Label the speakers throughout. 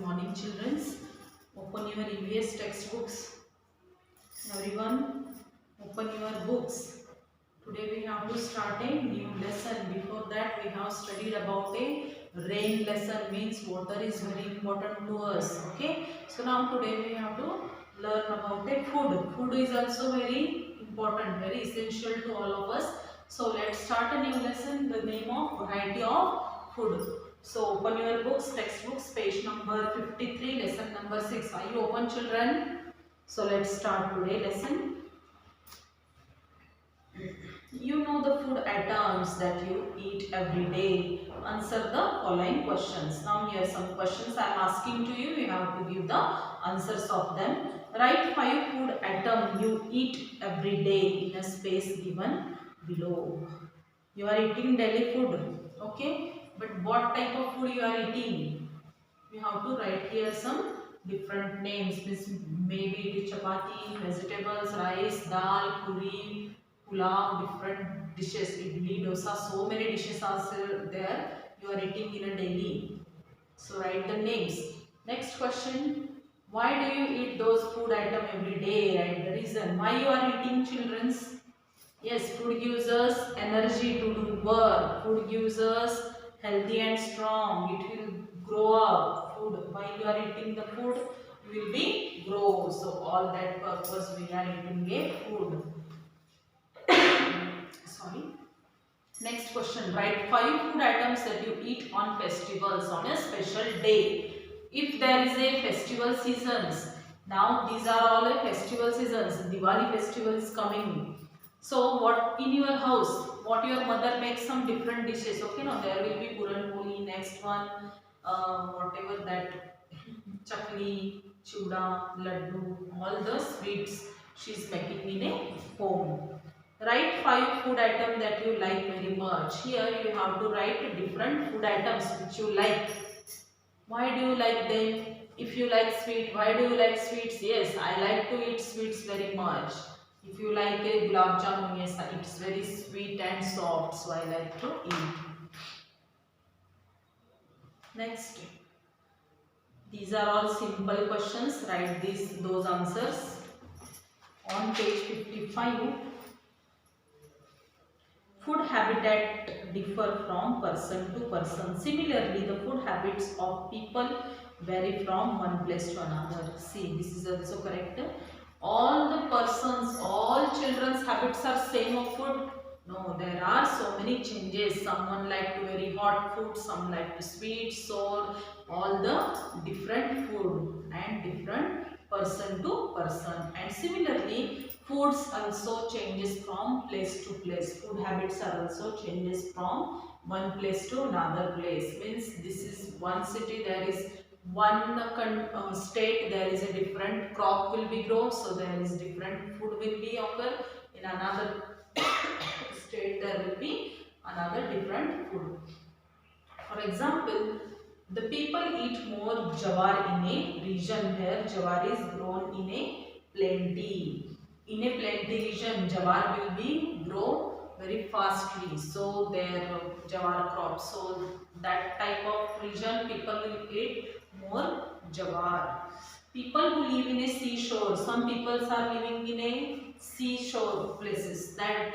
Speaker 1: morning, children. Open your EVS textbooks. Everyone, open your books. Today we have to start a new lesson. Before that, we have studied about a rain lesson. Means water is very important to us. Okay. So now today we have to learn about a food. Food is also very important, very essential to all of us. So let's start a new lesson. The name of variety of food. So open your books, textbooks, page number 53, lesson number 6. Are you open, children? So let's start today lesson. You know the food items that you eat every day. Answer the following questions. Now here are some questions I am asking to you. You have to give the answers of them. Write 5 food items you eat every day in a space given below. You are eating daily food. Okay. But what type of food you are eating? You have to write here some different names. Maybe it is chapati, vegetables, rice, dal, puri, pulao, different dishes, idli, dosa, so many dishes are there you are eating in a daily. So write the names. Next question. Why do you eat those food items every day? Write the reason. Why you are eating, children's? Yes, food gives us energy to do work. Food gives us healthy and strong. It will grow up. Food, while you are eating the food, you will be grow. So all that purpose we are eating a food. Sorry. Next question. Write 5 food items that you eat on festivals on a special day. If there is a festival seasons, now these are all a festival seasons. Diwali festival is coming. So what in your house, what your mother makes some different dishes. Okay, now there will be puran poli. Next one, whatever that chakli, chuda, laddu, all the sweets she is making in a home. Write 5 food items that you like very much. Here you have to write different food items which you like. Why do you like them? If you like sweet, why do you like sweets? Yes, I like to eat sweets very much. If you like a gulab jamun, yes, it's very sweet and soft, so I like to eat. Next. These are all simple questions. Write those answers. On page 55. Food habitat differ from person to person. Similarly, the food habits of people vary from one place to another. See, this is also correct. All the persons, all children's habits are same of food. No, there are so many changes. Someone like to very hot food, some like to sweet, sour, all the different food and different person to person. And similarly, foods also changes from place to place. Food habits are also changes from one place to another place. Means this is one city, there is one state, there is a different crop will be grown, so there is different food will be occur. In another state there will be another different food. For example, the people eat more jawar in a region where jawar is grown in a plenty. In a plenty region, jawar will be grow very fastly. So their jawar crops. So that type of region people will eat more jawar. People who live in a seashore, some people are living in a seashore places. That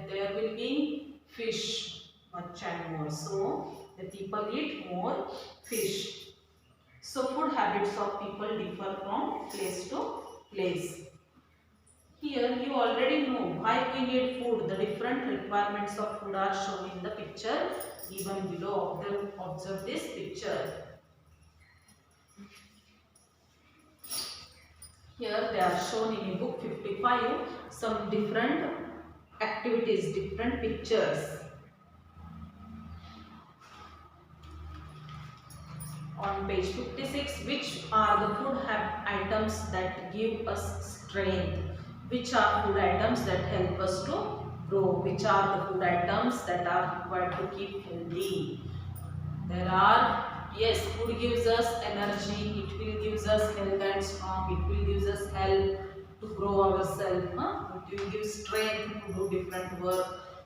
Speaker 1: there will be fish much and more. So the people eat more fish. So food habits of people differ from place to place. Here you already know why we need food. The different requirements of food are shown in the picture given below. Observe this picture. Here they are shown in book 55 some different activities, different pictures. On page 56, which are the food items that give us strength? Which are food items that help us to grow? Which are the food items that are required to keep healthy? There are, yes, food gives us energy, it will gives us health and strong, it will gives us help to grow ourselves, it will give strength to do different work.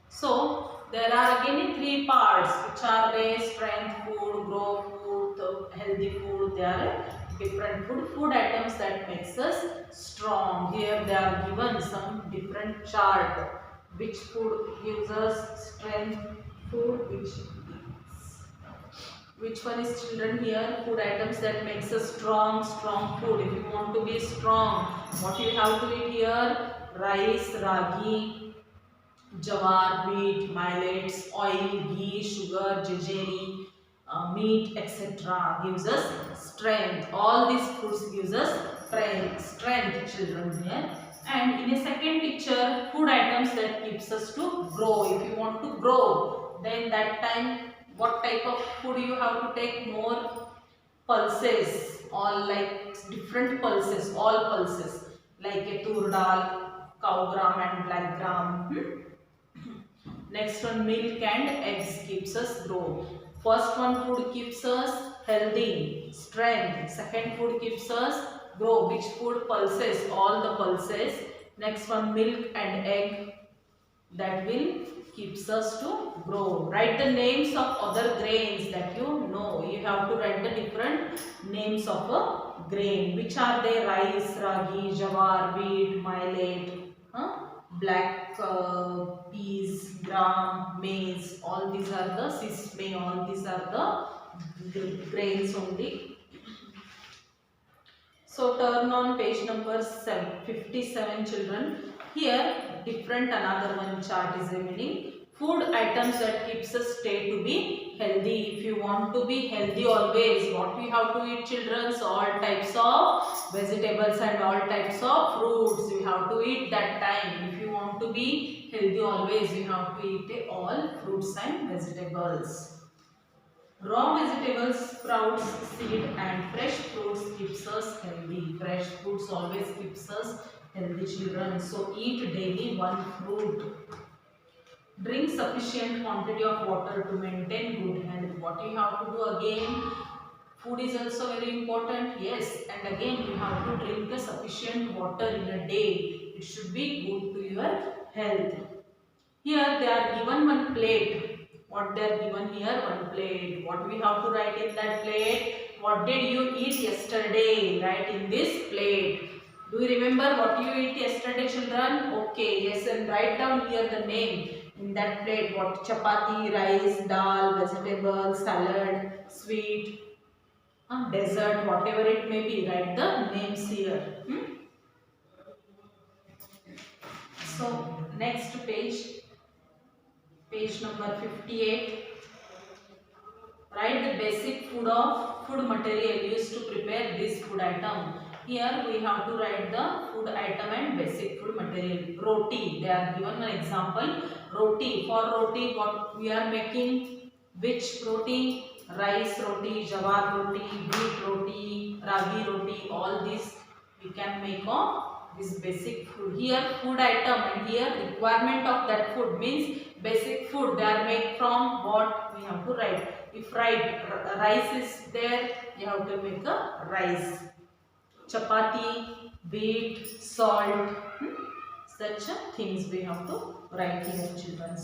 Speaker 1: So there are again 3 parts which are strength, food, grow, food, healthy food. They are different food items that makes us strong. Here they are given some different chart. Which food gives us strength? Food which one is children here? Food items that makes us strong food. If you want to be strong, what you have to eat here? Rice, ragi, jawar, wheat, millets, oil, ghee, sugar, jejeri, meat, etc. gives us strength. All these foods gives us strength, children here. And in a second picture, food items that keeps us to grow. If you want to grow, then that time what type of food you have to take? More pulses, all like different pulses, all pulses like a tur dal, cow gram and black gram. Next one, milk and eggs keeps us grow. First one, food keeps us healthy, strength. Second, food keeps us grow. Which food? Pulses, all the pulses. Next one, milk and egg, that will keeps us to grow. Write the names of other grains that you know. You have to write the different names of a grain. Which are they? Rice, ragi, jawar, wheat, millet, black peas, gram, maize. All these are the sesame. All these are the grains only. So turn on page number 57, children. Here different another one chart is remaining. Food items that keeps us stay to be healthy. If you want to be healthy always, what we have to eat, children? So all types of vegetables and all types of fruits you have to eat that time. If you want to be healthy always, you have to eat all fruits and vegetables. Raw vegetables, sprouts, seed and fresh fruits keeps us healthy. Fresh fruits always keeps us healthy, children. So eat daily one fruit. Drink sufficient quantity of water to maintain good health. What you have to do again? Food is also very important. Yes, and again you have to drink a sufficient water in a day. It should be good to your health. Here they are given one plate. What they are given here? One plate. What we have to write in that plate? What did you eat yesterday? Write in this plate. Do you remember what you ate yesterday, children? Okay, yes, and write down here the name in that plate. What? Chapati, rice, dal, vegetable, salad, sweet, dessert, whatever it may be. Write the names here. So next page. Page number 58. Write the basic food material used to prepare this food item. Here we have to write the food item and basic food material. Roti. They are given an example. Roti. For roti, what we are making? Which roti? Rice roti, jawar roti, wheat roti, ragi roti. All these we can make on this basic food. Here food item and here requirement of that food means basic food. They are made from what? We have to write. If rice is there, you have to make a rice. Chapati, wheat, salt, such things we have to write here, children.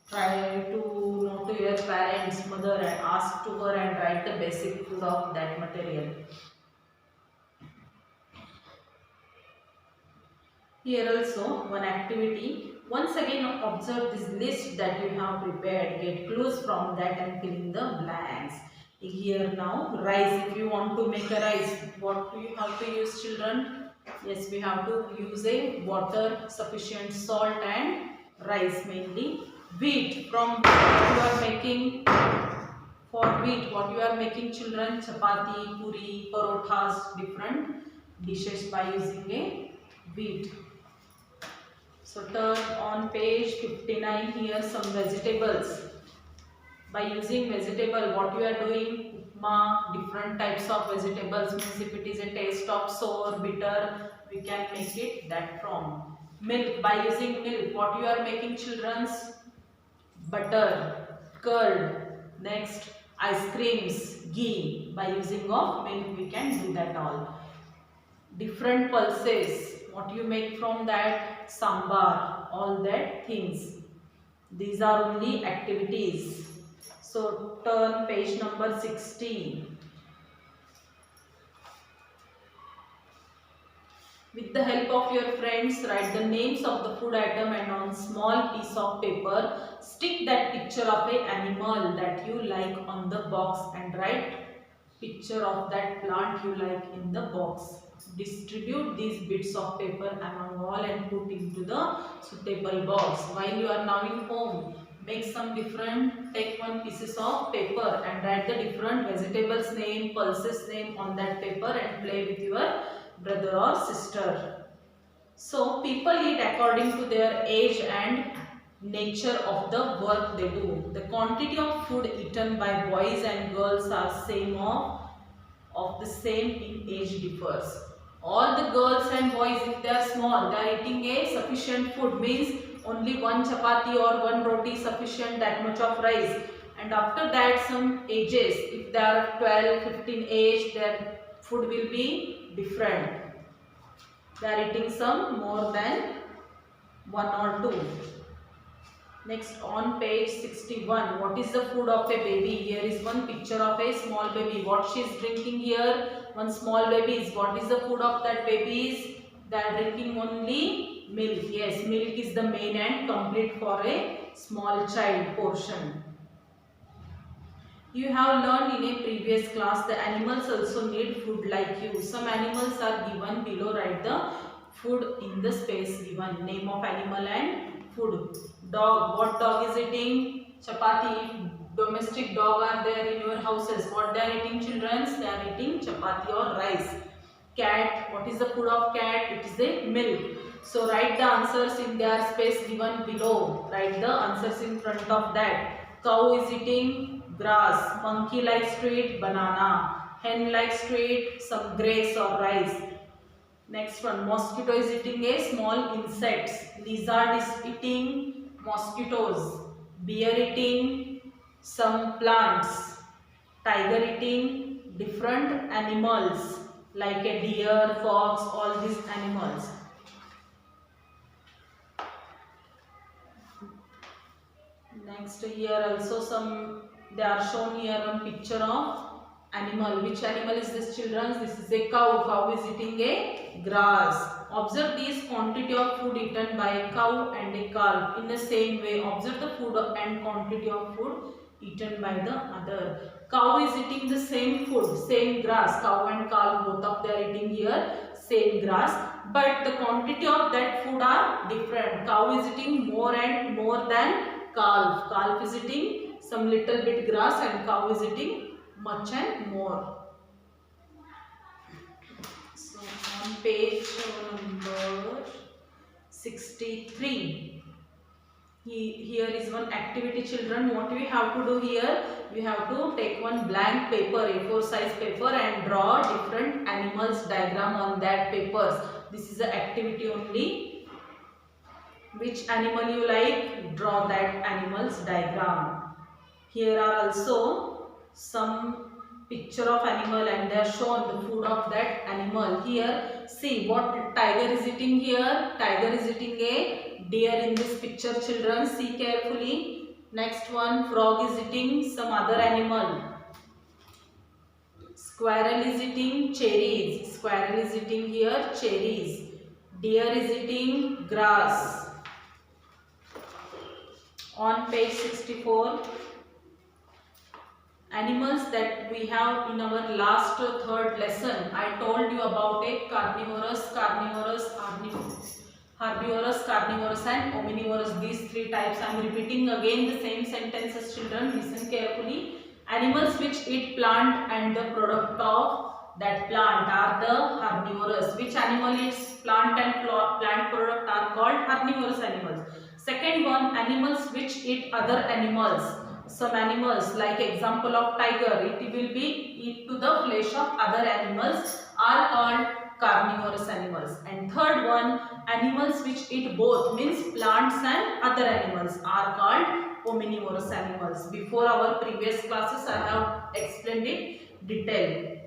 Speaker 1: Try to know to your parents, mother, and ask to her and write the basic food of that material. Here also one activity. Once again observe this list that you have prepared. Get clues from that and fill in the blanks. Here now rice. If you want to make a rice, what do you have to use, children? Yes, we have to use a water, sufficient salt and rice mainly. Wheat. From what you are making? For wheat, what you are making, children? Chapati, puri, parothas, different dishes by using a wheat. So turn on page 59. Here some vegetables. By using vegetable, what you are doing? Upma, different types of vegetables. Means if it is a taste of sour, bitter, we can make it that from. Milk. By using milk, what you are making, children's? Butter, curd. Next, ice creams, ghee. By using of milk, we can do that all. Different pulses. What you make from that? Sambar, all that things. These are only activities. So turn page number 16. With the help of your friends, write the names of the food item and on small piece of paper, stick that picture of a animal that you like on the box and write picture of that plant you like in the box. Distribute these bits of paper among all and put into the suitable box. While you are now in home, make some different, take one pieces of paper and write the different vegetables name, pulses name on that paper and play with your brother or sister. So people eat according to their age and nature of the work they do. The quantity of food eaten by boys and girls are same of the same in age differs. All the girls and boys, if they are small, they are eating a sufficient food, means only one chapati or one roti sufficient, that much of rice. And after that, some ages, if they are 12, 15 age, their food will be different. They are eating some more than one or two. Next, on page 61, what is the food of a baby? Here is one picture of a small baby. What she is drinking here? One small baby is. What is the food of that baby? Is they are drinking only milk. Yes, milk is the main and complete for a small child portion. You have learned in a previous class the animals also need food like you. Some animals are given below. Write the food in the space given. Name of animal and food. Dog. What dog is eating? Chapati. Domestic dog are there in your houses. What they are eating, children? They are eating chapati or rice. Cat. What is the food of cat? It is a milk. So write the answers in their space given below. Write the answers in front of that. Cow is eating grass. Monkey likes to eat banana. Hen likes to eat some grass or rice. Next one, mosquito is eating a small insects. Lizard is eating mosquitoes. Bear eating some plants. Tiger eating different animals like a deer, fox, all these animals. Next, here also some, they are shown here one picture of animal. Which animal is this, children? This is a cow. Cow is eating a grass. Observe these quantity of food eaten by a cow and a calf. In the same way, observe the food and quantity of food eaten by the other. Cow is eating the same food, same grass. Cow and calf, both of they are eating here same grass, but the quantity of that food are different. Cow is eating more and more than calf. Calf is eating some little bit grass and cow is eating much and more. So on page number 63, here is one activity, children. What we have to do here? We have to take one blank paper, A4 size paper, and draw different animals diagram on that papers. This is the activity only. Which animal you like? Draw that animal's diagram. Here are also some picture of animal and they are shown the food of that animal. Here, see what tiger is eating here. Tiger is eating a deer in this picture, children. See carefully. Next one, frog is eating some other animal. Squirrel is eating cherries. Squirrel is eating here cherries. Deer is eating grass. On page 64, animals that we have in our last third lesson. I told you about a herbivorous, and omnivorous. These three types. I am repeating again the same sentences, children. Listen carefully. Animals which eat plant and the product of that plant are the herbivorous. Which animal eats plant and plant product are called herbivorous animals. Second one, animals which eat other animals. Some animals, like example of tiger, it will be eat to the flesh of other animals, are called carnivorous animals. And third one, animals which eat both, means plants and other animals, are called omnivorous animals. Before our previous classes I have explained it detailed.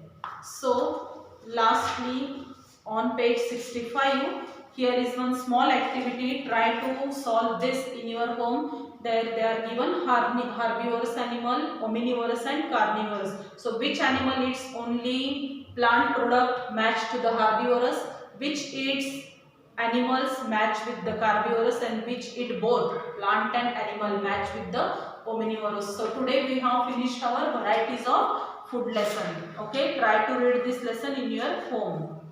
Speaker 1: So lastly, on page 65, here is one small activity. Try to solve this in your home. There they are given herbivorous animal, omnivorous and carnivorous. So which animal eats only plant product matched to the herbivorous? which eats animals match with the carnivorous and which eat both plant and animal match with the omnivorous. So today we have finished our varieties of food lesson. Okay, try to read this lesson in your home.